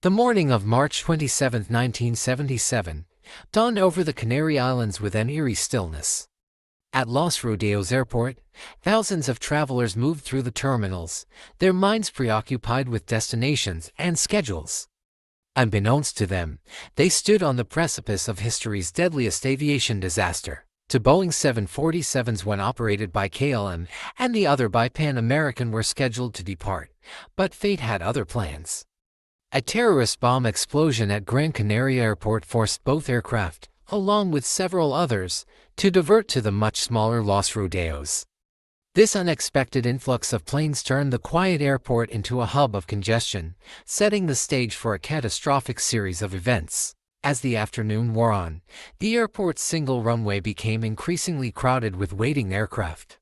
The morning of March 27, 1977, dawned over the Canary Islands with an eerie stillness. At Los Rodeos Airport, thousands of travelers moved through the terminals, their minds preoccupied with destinations and schedules. Unbeknownst to them, they stood on the precipice of history's deadliest aviation disaster. Two Boeing 747s, one operated by KLM and the other by Pan American, were scheduled to depart, but fate had other plans. A terrorist bomb explosion at Gran Canaria Airport forced both aircraft, along with several others, to divert to the much smaller Los Rodeos. This unexpected influx of planes turned the quiet airport into a hub of congestion, setting the stage for a catastrophic series of events. As the afternoon wore on, the airport's single runway became increasingly crowded with waiting aircraft.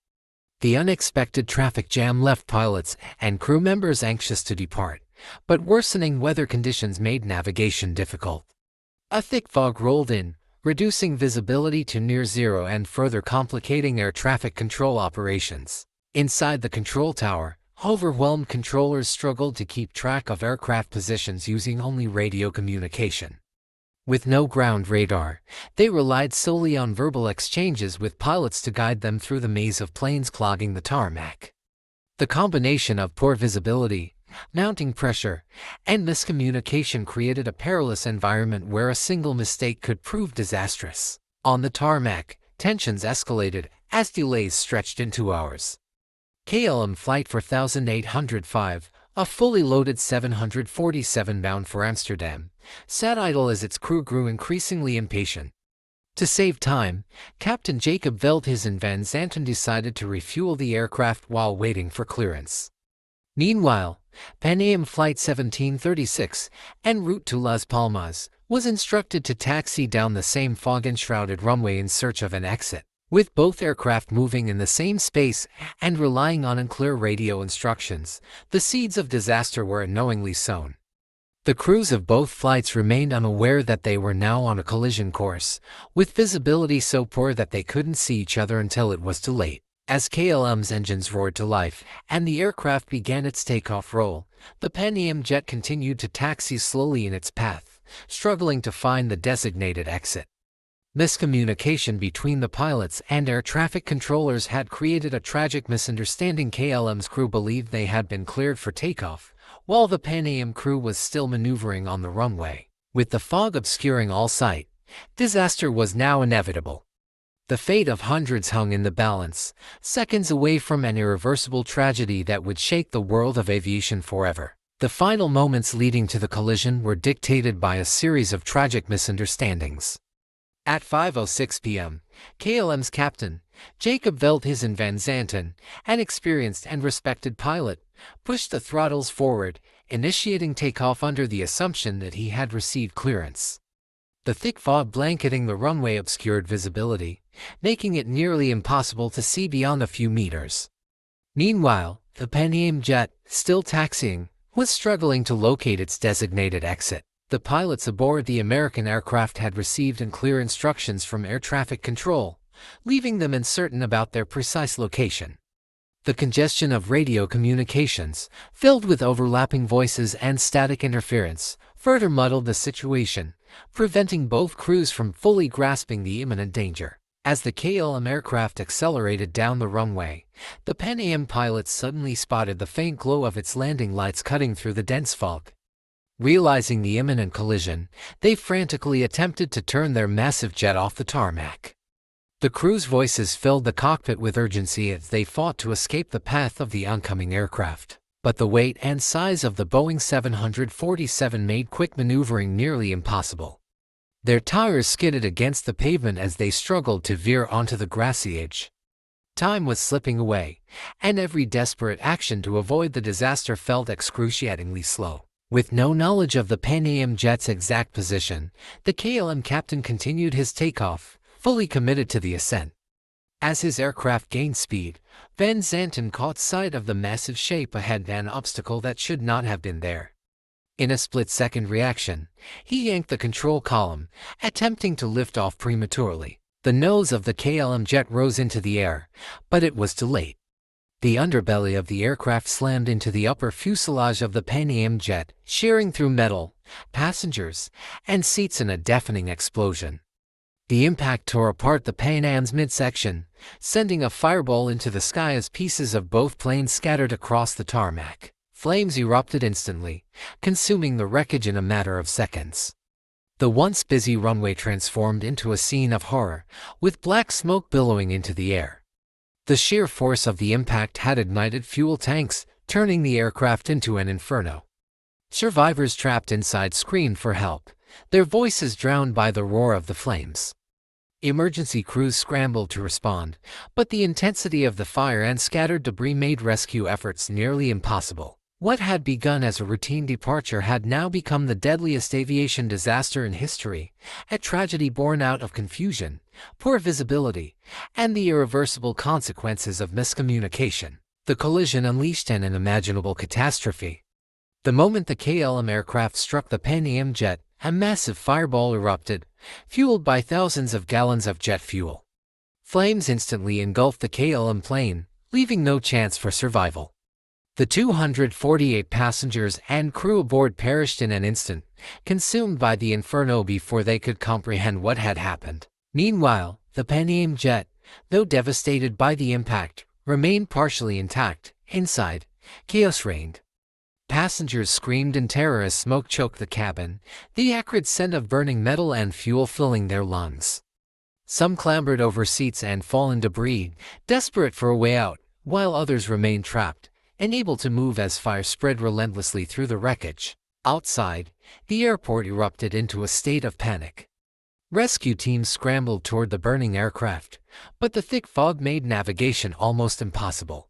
The unexpected traffic jam left pilots and crew members anxious to depart, but worsening weather conditions made navigation difficult. A thick fog rolled in, reducing visibility to near zero and further complicating air traffic control operations. Inside the control tower, overwhelmed controllers struggled to keep track of aircraft positions using only radio communication. With no ground radar, they relied solely on verbal exchanges with pilots to guide them through the maze of planes clogging the tarmac. The combination of poor visibility, mounting pressure, and miscommunication created a perilous environment where a single mistake could prove disastrous. On the tarmac, tensions escalated as delays stretched into hours. KLM Flight 4805, a fully loaded 747 bound for Amsterdam, sat idle as its crew grew increasingly impatient. To save time, Captain Jacob Veldhuizen van Zanten decided to refuel the aircraft while waiting for clearance. Meanwhile, Pan Am Flight 1736, en route to Las Palmas, was instructed to taxi down the same fog-enshrouded runway in search of an exit. With both aircraft moving in the same space and relying on unclear radio instructions, the seeds of disaster were unknowingly sown. The crews of both flights remained unaware that they were now on a collision course, with visibility so poor that they couldn't see each other until it was too late. As KLM's engines roared to life and the aircraft began its takeoff roll, the Pan Am jet continued to taxi slowly in its path, struggling to find the designated exit. Miscommunication between the pilots and air traffic controllers had created a tragic misunderstanding. KLM's crew believed they had been cleared for takeoff, while the Pan Am crew was still maneuvering on the runway. With the fog obscuring all sight, disaster was now inevitable. The fate of hundreds hung in the balance, seconds away from an irreversible tragedy that would shake the world of aviation forever. The final moments leading to the collision were dictated by a series of tragic misunderstandings. At 5:06 p.m., KLM's captain, Jacob Veldhuizen van Zanten, an experienced and respected pilot, pushed the throttles forward, initiating takeoff under the assumption that he had received clearance. The thick fog blanketing the runway obscured visibility, making it nearly impossible to see beyond a few meters. Meanwhile, the Pan Am jet, still taxiing, was struggling to locate its designated exit. The pilots aboard the American aircraft had received unclear instructions from air traffic control, leaving them uncertain about their precise location. The congestion of radio communications, filled with overlapping voices and static interference, further muddled the situation, preventing both crews from fully grasping the imminent danger. As the KLM aircraft accelerated down the runway, the Pan Am pilots suddenly spotted the faint glow of its landing lights cutting through the dense fog. Realizing the imminent collision, they frantically attempted to turn their massive jet off the tarmac. The crew's voices filled the cockpit with urgency as they fought to escape the path of the oncoming aircraft. But the weight and size of the Boeing 747 made quick maneuvering nearly impossible. Their tires skidded against the pavement as they struggled to veer onto the grassy edge. Time was slipping away, and every desperate action to avoid the disaster felt excruciatingly slow. With no knowledge of the Pan Am jet's exact position, the KLM captain continued his takeoff, fully committed to the ascent. As his aircraft gained speed, Van Zanten caught sight of the massive shape ahead, an obstacle that should not have been there. In a split-second reaction, he yanked the control column, attempting to lift off prematurely. The nose of the KLM jet rose into the air, but it was too late. The underbelly of the aircraft slammed into the upper fuselage of the Pan Am jet, shearing through metal, passengers, and seats in a deafening explosion. The impact tore apart the Pan Am's midsection, sending a fireball into the sky as pieces of both planes scattered across the tarmac. Flames erupted instantly, consuming the wreckage in a matter of seconds. The once busy runway transformed into a scene of horror, with black smoke billowing into the air. The sheer force of the impact had ignited fuel tanks, turning the aircraft into an inferno. Survivors trapped inside screamed for help, their voices drowned by the roar of the flames. Emergency crews scrambled to respond, but the intensity of the fire and scattered debris made rescue efforts nearly impossible. What had begun as a routine departure had now become the deadliest aviation disaster in history, a tragedy born out of confusion, poor visibility, and the irreversible consequences of miscommunication. The collision unleashed an unimaginable catastrophe. The moment the KLM aircraft struck the Pan Am jet, a massive fireball erupted, fueled by thousands of gallons of jet fuel. Flames instantly engulfed the KLM plane, leaving no chance for survival. The 248 passengers and crew aboard perished in an instant, consumed by the inferno before they could comprehend what had happened. Meanwhile, the Pan Am jet, though devastated by the impact, remained partially intact. Inside, chaos reigned. Passengers screamed in terror as smoke choked the cabin, the acrid scent of burning metal and fuel filling their lungs. Some clambered over seats and fallen debris, desperate for a way out, while others remained trapped, unable to move as fire spread relentlessly through the wreckage. Outside, the airport erupted into a state of panic. Rescue teams scrambled toward the burning aircraft, but the thick fog made navigation almost impossible.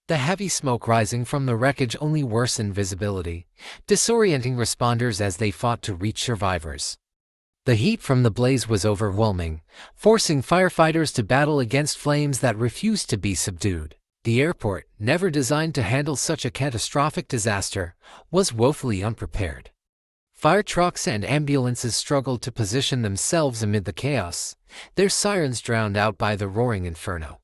The heavy smoke rising from the wreckage only worsened visibility, disorienting responders as they fought to reach survivors. The heat from the blaze was overwhelming, forcing firefighters to battle against flames that refused to be subdued. The airport, never designed to handle such a catastrophic disaster, was woefully unprepared. Fire trucks and ambulances struggled to position themselves amid the chaos, their sirens drowned out by the roaring inferno.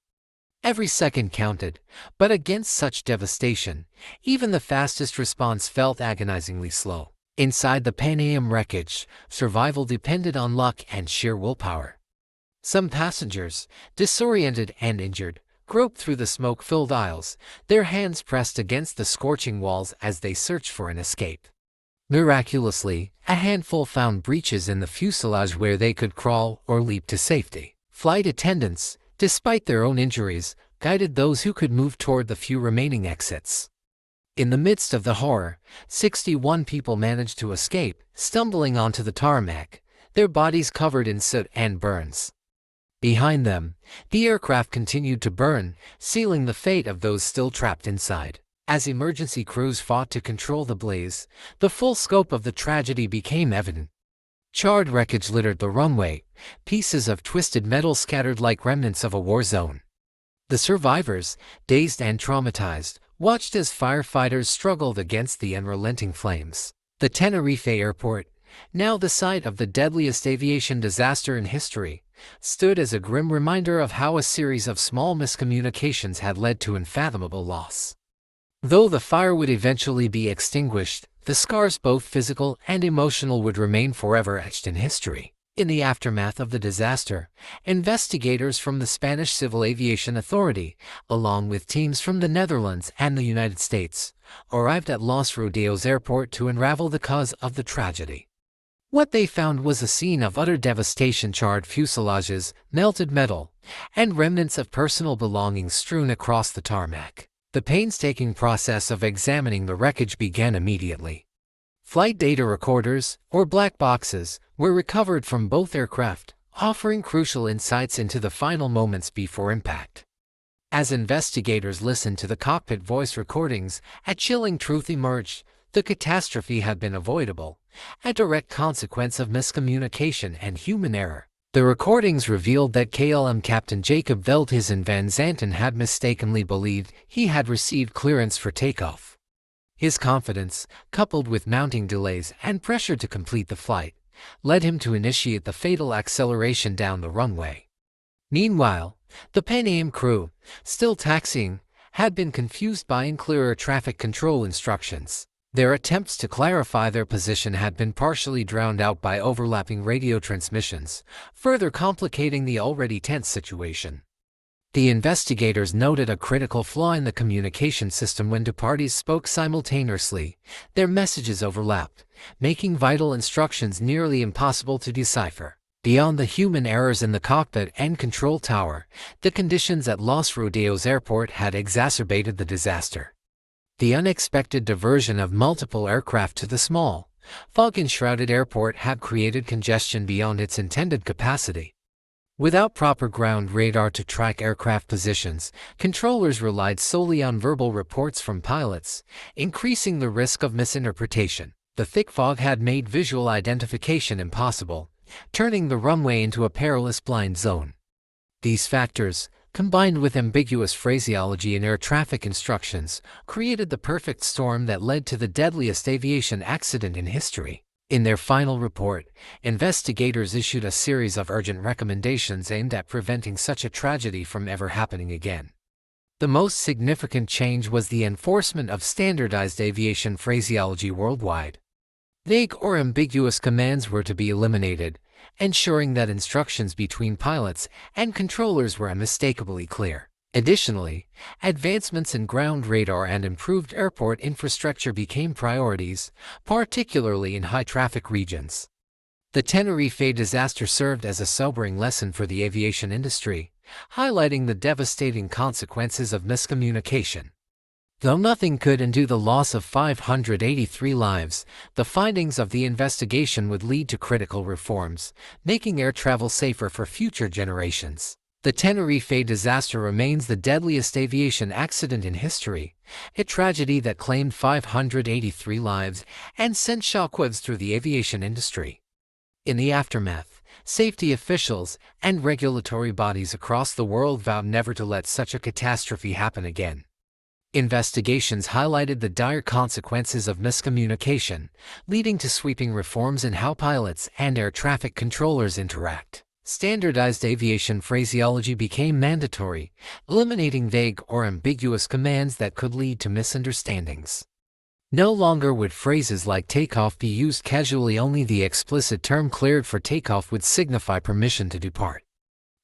Every second counted, but against such devastation, even the fastest response felt agonizingly slow. Inside the Pan Am wreckage, survival depended on luck and sheer willpower. Some passengers, disoriented and injured, groped through the smoke-filled aisles, their hands pressed against the scorching walls as they searched for an escape. Miraculously, a handful found breaches in the fuselage where they could crawl or leap to safety. Flight attendants, despite their own injuries, guided those who could move toward the few remaining exits. In the midst of the horror, 61 people managed to escape, stumbling onto the tarmac, their bodies covered in soot and burns. Behind them, the aircraft continued to burn, sealing the fate of those still trapped inside. As emergency crews fought to control the blaze, the full scope of the tragedy became evident. Charred wreckage littered the runway, pieces of twisted metal scattered like remnants of a war zone. The survivors, dazed and traumatized, watched as firefighters struggled against the unrelenting flames. The Tenerife airport, now the site of the deadliest aviation disaster in history, stood as a grim reminder of how a series of small miscommunications had led to unfathomable loss. Though the fire would eventually be extinguished, the scars, both physical and emotional, would remain forever etched in history. In the aftermath of the disaster, investigators from the Spanish Civil Aviation Authority, along with teams from the Netherlands and the United States, arrived at Los Rodeos Airport to unravel the cause of the tragedy. What they found was a scene of utter devastation: charred fuselages, melted metal, and remnants of personal belongings strewn across the tarmac. The painstaking process of examining the wreckage began immediately. Flight data recorders, or black boxes, were recovered from both aircraft, offering crucial insights into the final moments before impact. As investigators listened to the cockpit voice recordings, a chilling truth emerged: the catastrophe had been avoidable, a direct consequence of miscommunication and human error. The recordings revealed that KLM Captain Jacob Veldhuizen van Zanten had mistakenly believed he had received clearance for takeoff. His confidence, coupled with mounting delays and pressure to complete the flight, led him to initiate the fatal acceleration down the runway. Meanwhile, the Pan Am crew, still taxiing, had been confused by unclear traffic control instructions. Their attempts to clarify their position had been partially drowned out by overlapping radio transmissions, further complicating the already tense situation. The investigators noted a critical flaw in the communication system when two parties spoke simultaneously. Their messages overlapped, making vital instructions nearly impossible to decipher. Beyond the human errors in the cockpit and control tower, the conditions at Los Rodeos Airport had exacerbated the disaster. The unexpected diversion of multiple aircraft to the small, fog-enshrouded airport had created congestion beyond its intended capacity. Without proper ground radar to track aircraft positions, controllers relied solely on verbal reports from pilots, increasing the risk of misinterpretation. The thick fog had made visual identification impossible, turning the runway into a perilous blind zone. These factors, combined with ambiguous phraseology in air traffic instructions, created the perfect storm that led to the deadliest aviation accident in history. In their final report, investigators issued a series of urgent recommendations aimed at preventing such a tragedy from ever happening again. The most significant change was the enforcement of standardized aviation phraseology worldwide. Vague or ambiguous commands were to be eliminated, ensuring that instructions between pilots and controllers were unmistakably clear. Additionally, advancements in ground radar and improved airport infrastructure became priorities, particularly in high-traffic regions. The Tenerife disaster served as a sobering lesson for the aviation industry, highlighting the devastating consequences of miscommunication. Though nothing could undo the loss of 583 lives, the findings of the investigation would lead to critical reforms, making air travel safer for future generations. The Tenerife disaster remains the deadliest aviation accident in history, a tragedy that claimed 583 lives and sent shockwaves through the aviation industry. In the aftermath, safety officials and regulatory bodies across the world vowed never to let such a catastrophe happen again. Investigations highlighted the dire consequences of miscommunication, leading to sweeping reforms in how pilots and air traffic controllers interact. Standardized aviation phraseology became mandatory, eliminating vague or ambiguous commands that could lead to misunderstandings. No longer would phrases like takeoff be used casually, only the explicit term cleared for takeoff would signify permission to depart.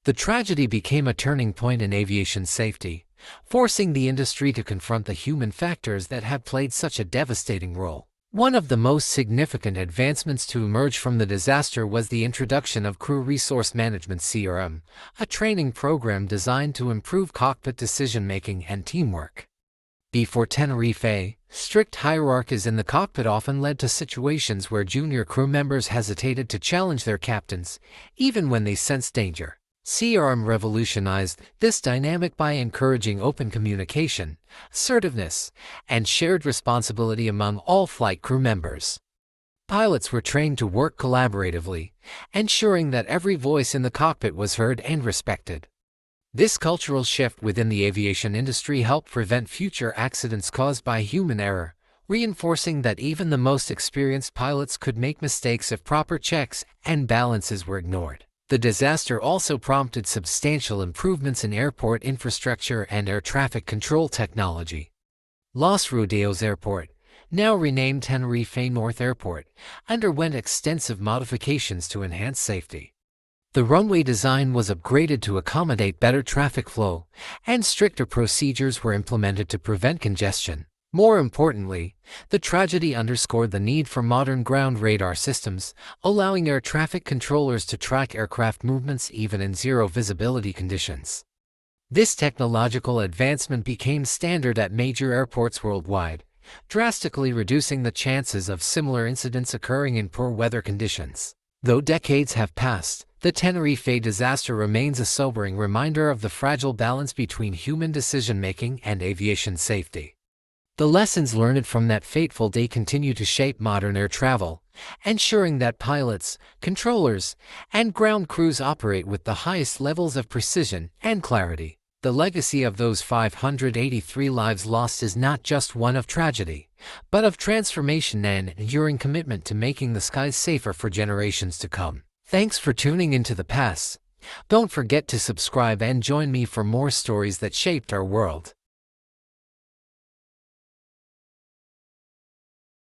The tragedy became a turning point in aviation safety, forcing the industry to confront the human factors that had played such a devastating role. One of the most significant advancements to emerge from the disaster was the introduction of Crew Resource Management (CRM), a training program designed to improve cockpit decision-making and teamwork. Before Tenerife, strict hierarchies in the cockpit often led to situations where junior crew members hesitated to challenge their captains, even when they sensed danger. CRM revolutionized this dynamic by encouraging open communication, assertiveness, and shared responsibility among all flight crew members. Pilots were trained to work collaboratively, ensuring that every voice in the cockpit was heard and respected. This cultural shift within the aviation industry helped prevent future accidents caused by human error, reinforcing that even the most experienced pilots could make mistakes if proper checks and balances were ignored. The disaster also prompted substantial improvements in airport infrastructure and air traffic control technology. Los Rodeos Airport, now renamed Tenerife North Airport, underwent extensive modifications to enhance safety. The runway design was upgraded to accommodate better traffic flow, and stricter procedures were implemented to prevent congestion. More importantly, the tragedy underscored the need for modern ground radar systems, allowing air traffic controllers to track aircraft movements even in zero visibility conditions. This technological advancement became standard at major airports worldwide, drastically reducing the chances of similar incidents occurring in poor weather conditions. Though decades have passed, the Tenerife disaster remains a sobering reminder of the fragile balance between human decision-making and aviation safety. The lessons learned from that fateful day continue to shape modern air travel, ensuring that pilots, controllers, and ground crews operate with the highest levels of precision and clarity. The legacy of those 583 lives lost is not just one of tragedy, but of transformation and enduring commitment to making the skies safer for generations to come. Thanks for tuning into the past. Don't forget to subscribe and join me for more stories that shaped our world.